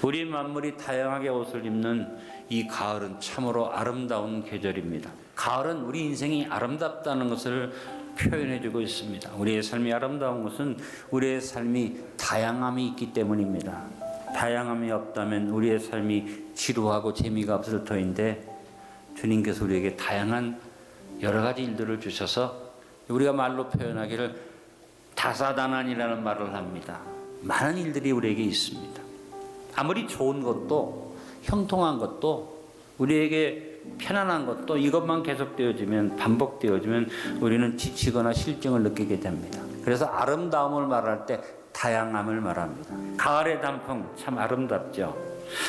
우리 만물이 다양하게 옷을 입는 이 가을은 참으로 아름다운 계절입니다. 가을은 우리 인생이 아름답다는 것을 표현해주고 있습니다. 우리의 삶이 아름다운 것은 우리의 삶이 다양함이 있기 때문입니다. 다양함이 없다면 우리의 삶이 지루하고 재미가 없을 터인데, 주님께서 우리에게 다양한 여러 가지 일들을 주셔서 우리가 말로 표현하기를 다사다난이라는 말을 합니다. 많은 일들이 우리에게 있습니다. 아무리 좋은 것도, 형통한 것도, 우리에게 편안한 것도 이것만 계속되어지면, 반복되어지면 우리는 지치거나 실증을 느끼게 됩니다. 그래서 아름다움을 말할 때 다양함을 말합니다. 가을의 단풍 참 아름답죠.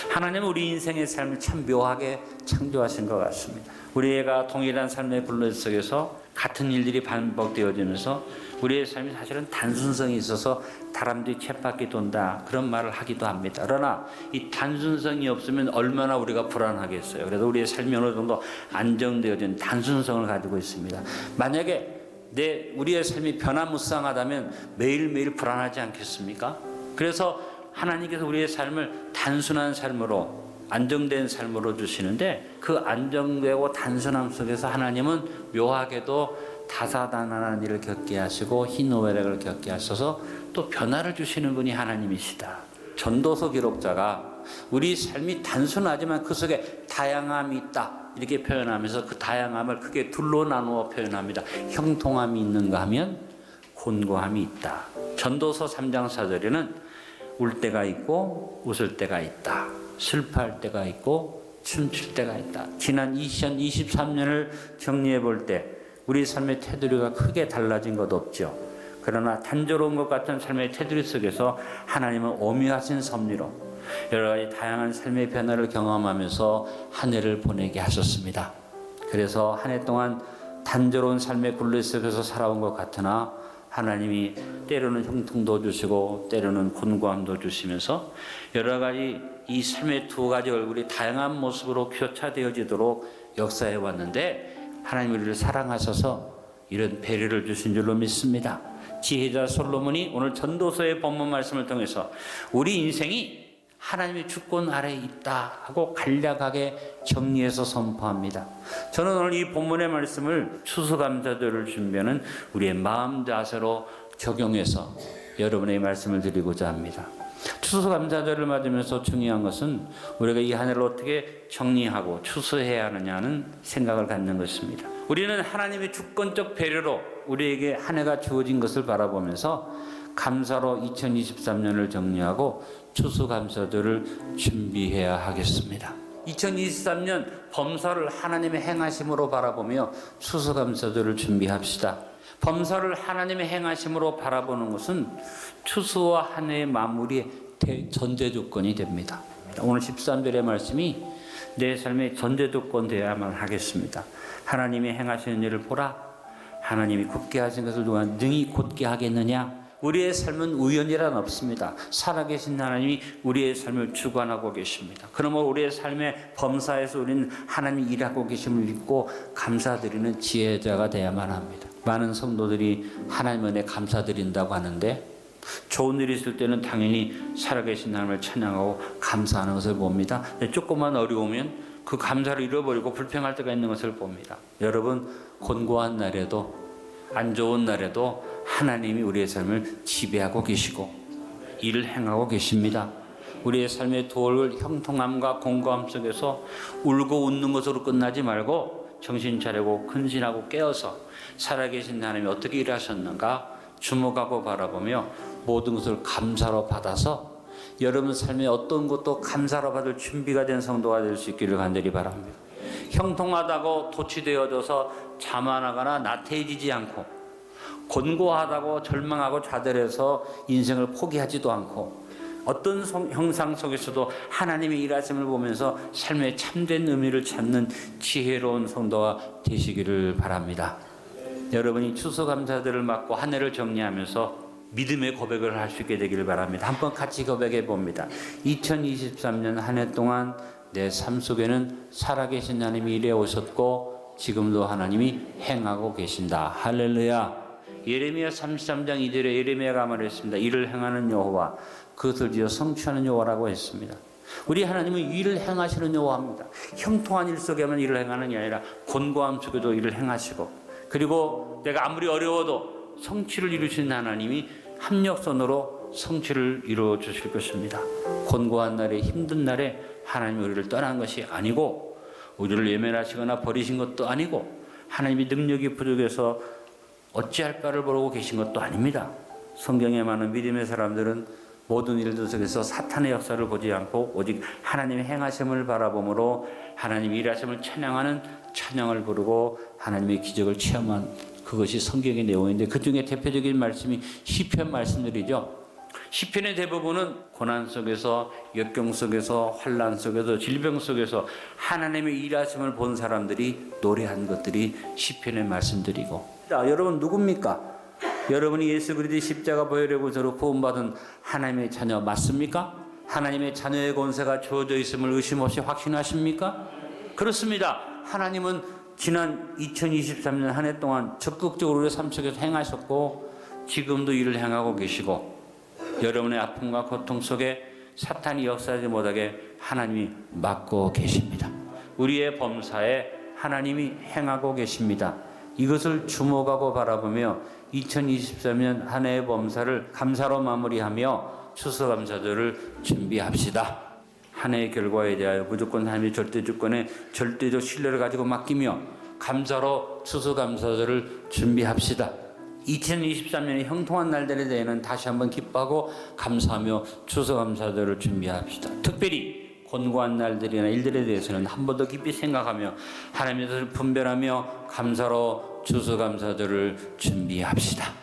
하나님은 우리 인생의 삶을 참 묘하게 창조하신 것 같습니다. 우리가 동일한 삶의 굴레 속에서 같은 일들이 반복되어지면서 우리의 삶이 사실은 단순성이 있어서 다람쥐 쳇바퀴 돈다, 그런 말을 하기도 합니다. 그러나 이 단순성이 없으면 얼마나 우리가 불안하겠어요. 그래서 우리의 삶이 어느 정도 안정되어진 단순성을 가지고 있습니다. 만약에 우리의 삶이 변화무쌍하다면 매일매일 불안하지 않겠습니까? 그래서 하나님께서 우리의 삶을 단순한 삶으로, 안정된 삶으로 주시는데, 그 안정되고 단순함 속에서 하나님은 묘하게도 다사다난한 일을 겪게 하시고 희노애락을 겪게 하셔서 또 변화를 주시는 분이 하나님이시다. 전도서 기록자가 우리 삶이 단순하지만 그 속에 다양함이 있다, 이렇게 표현하면서 그 다양함을 크게 둘로 나누어 표현합니다. 형통함이 있는가 하면 곤고함이 있다. 전도서 3장 4절에는 울 때가 있고 웃을 때가 있다. 슬퍼할 때가 있고 춤출 때가 있다. 지난 2023년을 정리해 볼 때 우리 삶의 테두리가 크게 달라진 것 없죠. 그러나 단조로운 것 같은 삶의 테두리 속에서 하나님은 오묘하신 섭리로 여러 가지 다양한 삶의 변화를 경험하면서 한 해를 보내게 하셨습니다. 그래서 한 해 동안 단조로운 삶의 굴레 속에서 살아온 것 같으나 하나님이 때로는 형통도 주시고 때로는 곤고함도 주시면서 여러 가지 이 삶의 두 가지 얼굴이 다양한 모습으로 교차되어지도록 역사해 왔는데, 하나님 우리를 사랑하셔서 이런 배려를 주신 줄로 믿습니다. 지혜자 솔로몬이 오늘 전도서의 본문 말씀을 통해서 우리 인생이 하나님의 주권 아래에 있다 하고 간략하게 정리해서 선포합니다. 저는 오늘 이 본문의 말씀을 추수감사절을 준비하는 우리의 마음 자세로 적용해서 여러분에게 말씀을 드리고자 합니다. 추수감사절을 맞으면서 중요한 것은 우리가 이 한 해를 어떻게 정리하고 추수해야 하느냐는 생각을 갖는 것입니다. 우리는 하나님의 주권적 배려로 우리에게 한 해가 주어진 것을 바라보면서 감사로 2023년을 정리하고 추수감사절을 준비해야 하겠습니다. 2023년 범사를 하나님의 행하심으로 바라보며 추수감사절을 준비합시다. 범사를 하나님의 행하심으로 바라보는 것은 추수와 한 해의 마무리의 전제 조건이 됩니다. 오늘 13절의 말씀이 내 삶의 전제 조건 되어야만 하겠습니다. 하나님이 행하시는 일을 보라. 하나님이 굳게 하신 것을 누가 능히 곧게 하겠느냐. 우리의 삶은 우연이란 없습니다. 살아계신 하나님이 우리의 삶을 주관하고 계십니다. 그러므로 우리의 삶의 범사에서 우리는 하나님이 일하고 계심을 믿고 감사드리는 지혜자가 되어야만 합니다. 많은 성도들이 하나님 은혜에 감사드린다고 하는데, 좋은 일이 있을 때는 당연히 살아계신 하나님을 찬양하고 감사하는 것을 봅니다. 조금만 어려우면 그 감사를 잃어버리고 불평할 때가 있는 것을 봅니다. 여러분, 곤고한 날에도 안 좋은 날에도 하나님이 우리의 삶을 지배하고 계시고 일을 행하고 계십니다. 우리의 삶의 도를 형통함과 공고함 속에서 울고 웃는 것으로 끝나지 말고 정신 차리고 근신하고 깨어서 살아계신 하나님이 어떻게 일하셨는가 주목하고 바라보며 모든 것을 감사로 받아서 여러분 삶의 어떤 것도 감사로 받을 준비가 된 성도가 될 수 있기를 간절히 바랍니다. 형통하다고 도취되어져서 자만하거나 나태해지지 않고, 곤고하다고 절망하고 좌절해서 인생을 포기하지도 않고, 어떤 형상 속에서도 하나님의 일하심을 보면서 삶의 참된 의미를 찾는 지혜로운 성도가 되시기를 바랍니다. 여러분이 추수감사절을 맞고 한 해를 정리하면서 믿음의 고백을 할 수 있게 되기를 바랍니다. 한번 같이 고백해 봅니다. 2023년 한 해 동안 내 삶 속에는 살아계신 하나님이 일해 오셨고 지금도 하나님이 행하고 계신다. 할렐루야. 예레미야 33장 2절에 예레미야가 말했습니다. 이를 행하는 여호와, 그것을 지어 성취하는 여호와라고 했습니다. 우리 하나님은 일을 행하시는 여호와입니다. 형통한 일 속에만 일을 행하는 게 아니라 곤고함 속에도 일을 행하시고, 그리고 내가 아무리 어려워도 성취를 이루시는 하나님이 합력선으로 성취를 이루어 주실 것입니다. 곤고한 날에, 힘든 날에 하나님이 우리를 떠난 것이 아니고, 우리를 외면하시거나 버리신 것도 아니고, 하나님이 능력이 부족해서 어찌할까를 모르고 계신 것도 아닙니다. 성경에 많은 믿음의 사람들은 모든 일들 속에서 사탄의 역사를 보지 않고 오직 하나님의 행하심을 바라보므로 하나님의 일하심을 찬양하는 찬양을 부르고 하나님의 기적을 체험한, 그것이 성경의 내용인데, 그 중에 대표적인 말씀이 시편 말씀들이죠. 시편의 대부분은 고난 속에서, 역경 속에서, 환난 속에서, 질병 속에서 하나님의 일하심을 본 사람들이 노래한 것들이 시편의 말씀들이고, 자, 여러분 누굽니까? 여러분이 예수 그리스도의 십자가 보혈의 저로 구원받은 하나님의 자녀 맞습니까? 하나님의 자녀의 권세가 주어져 있음을 의심 없이 확신하십니까? 그렇습니다. 하나님은 지난 2023년 한 해 동안 적극적으로 우리 삶 속에서 행하셨고, 지금도 일을 행하고 계시고, 여러분의 아픔과 고통 속에 사탄이 역사하지 못하게 하나님이 막고 계십니다. 우리의 범사에 하나님이 행하고 계십니다. 이것을 주목하고 바라보며 2023년 한 해의 범사를 감사로 마무리하며 추수감사절을 준비합시다. 한 해의 결과에 대하여 무조건 하나님의 절대 주권에 절대적 신뢰를 가지고 맡기며 감사로 추수감사절을 준비합시다. 2023년의 형통한 날들에 대해서는 다시 한번 기뻐하고 감사하며 추수감사절을 준비합시다. 특별히 곤고한 날들이나 일들에 대해서는 한 번 더 깊이 생각하며 하나님의 뜻을 분별하며 감사로 추수감사절을 준비합시다.